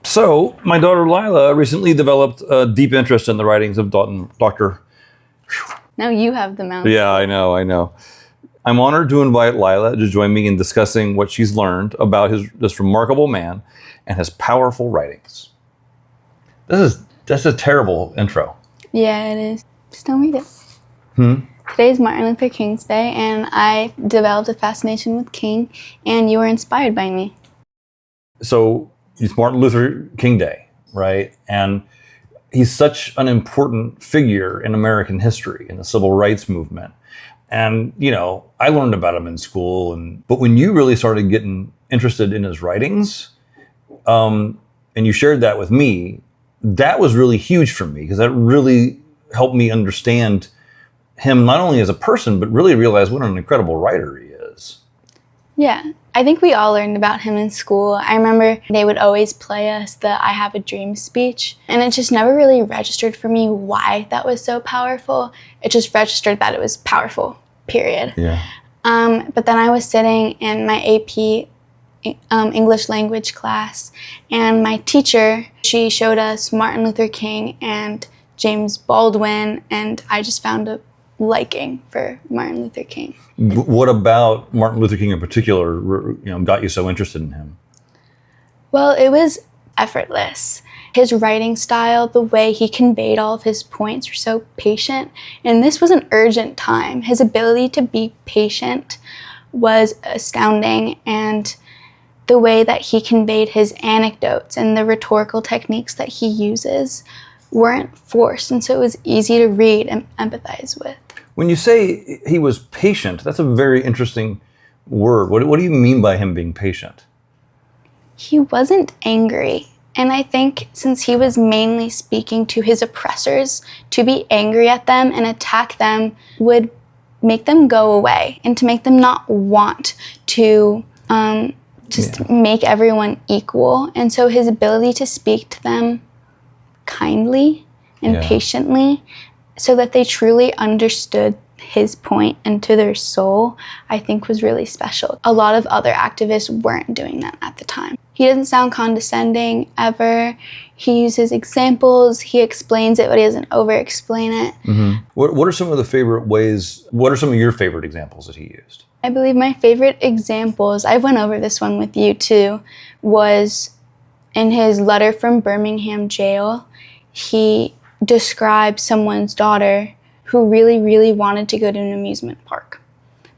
So, my daughter Lyla recently developed a deep interest in the writings of Dr. Now you have the mouth. Yeah, I know. I'm honored to invite Lyla to join me in discussing what she's learned about this remarkable man and his powerful writings. That's a terrible intro. Yeah, it is. Just don't read it. Today's Martin Luther King's Day, and I developed a fascination with King, and you were inspired by me. So, it's Martin Luther King Day, right? And he's such an important figure in American history, in the civil rights movement. And, I learned about him in school. But when you really started getting interested in his writings, and you shared that with me, that was really huge for me, because that really helped me understand him not only as a person, but really realize what an incredible writer he is. Yeah, I think we all learned about him in school. I remember they would always play us the I Have a Dream speech, and it just never really registered for me why that was so powerful. It just registered that it was powerful, period. Yeah. But then I was sitting in my AP English language class, and my teacher, she showed us Martin Luther King and James Baldwin, and I just found a liking for Martin Luther King. What about Martin Luther King in particular, got you so interested in him? Well, it was effortless. His writing style, the way he conveyed all of his points were so patient, and this was an urgent time. His ability to be patient was astounding, and the way that he conveyed his anecdotes and the rhetorical techniques that he uses weren't forced, and so it was easy to read and empathize with. When you say he was patient, that's a very interesting word. What do you mean by him being patient? He wasn't angry. And I think since he was mainly speaking to his oppressors, to be angry at them and attack them would make them go away, and to make them not want to make everyone equal. And so his ability to speak to them kindly and patiently, so that they truly understood his point into their soul, I think was really special. A lot of other activists weren't doing that at the time. He doesn't sound condescending ever. He uses examples, he explains it, but he doesn't over-explain it. Mm-hmm. What are some of your favorite examples that he used? I believe my favorite examples, I went over this one with you too, was in his letter from Birmingham jail. He described someone's daughter who really, really wanted to go to an amusement park,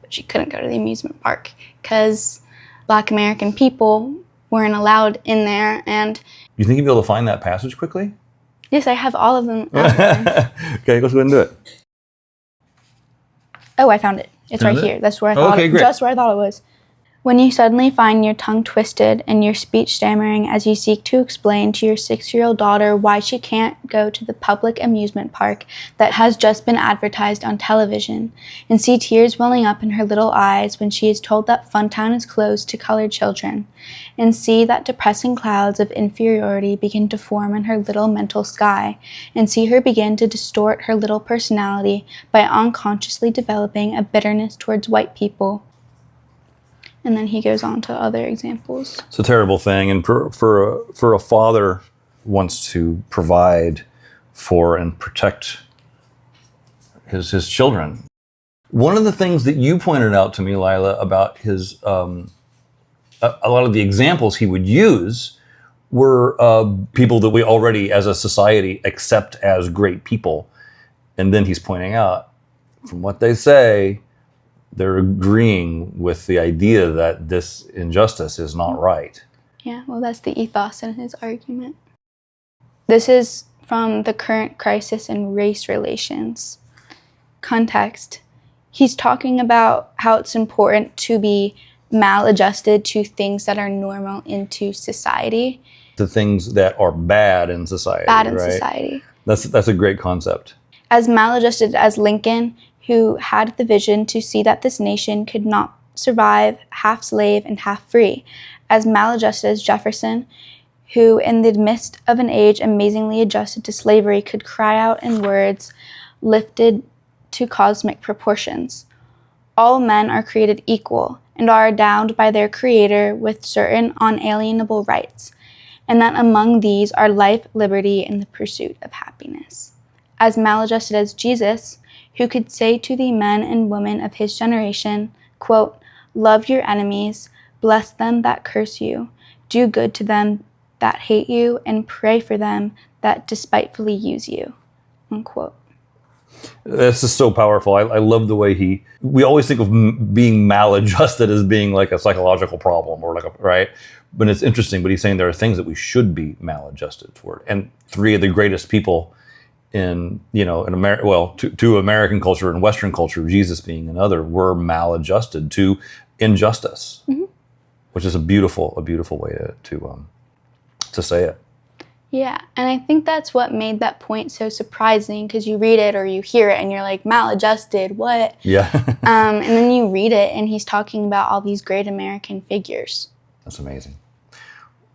but she couldn't go to the amusement park because Black American people weren't allowed in there. And you think you'd be able to find that passage quickly? Yes, I have all of them. Okay, let's go ahead and do it. Oh, I found it. It's right here. That's where I thought just where I thought it was. When you suddenly find your tongue twisted and your speech stammering as you seek to explain to your 6-year-old daughter why she can't go to the public amusement park that has just been advertised on television, and see tears welling up in her little eyes when she is told that Funtown is closed to colored children, and see that depressing clouds of inferiority begin to form in her little mental sky, and see her begin to distort her little personality by unconsciously developing a bitterness towards white people. And then he goes on to other examples. It's a terrible thing, and for a father wants to provide for and protect his children. One of the things that you pointed out to me, Lyla, about his a lot of the examples he would use were people that we already, as a society, accept as great people, and then he's pointing out, from what they say, they're agreeing with the idea that this injustice is not right. Yeah, well, that's the ethos in his argument. This is from the current crisis in race relations context. He's talking about how it's important to be maladjusted to things that are normal into society. The things that are bad in society. Bad in right? society. That's a great concept. As maladjusted as Lincoln, who had the vision to see that this nation could not survive half slave and half free. As maladjusted as Jefferson, who in the midst of an age amazingly adjusted to slavery could cry out in words lifted to cosmic proportions. All men are created equal and are endowed by their Creator with certain unalienable rights, and that among these are life, liberty, and the pursuit of happiness. As maladjusted as Jesus, who could say to the men and women of his generation, quote, love your enemies, bless them that curse you, do good to them that hate you, and pray for them that despitefully use you, unquote. This is so powerful. I love the way we always think of being maladjusted as being like a psychological problem or right? But it's interesting, but he's saying there are things that we should be maladjusted toward. And three of the greatest people in America, well, to American culture and Western culture, Jesus being another, were maladjusted to injustice, which is a beautiful way to say it. Yeah, and I think that's what made that point so surprising, because you read it or you hear it and you're like, maladjusted, what? Yeah. And then you read it and he's talking about all these great American figures. That's amazing.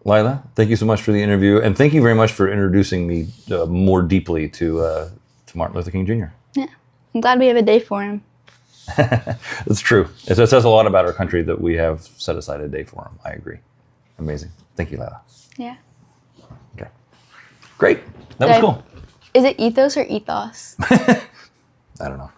Lyla, thank you so much for the interview, and thank you very much for introducing me more deeply to Martin Luther King Jr. Yeah, I'm glad we have a day for him. It's true. It says a lot about our country that we have set aside a day for him. I agree. Amazing. Thank you, Lyla. Yeah. Okay. Great. That was cool. Is it ethos or ethos? I don't know.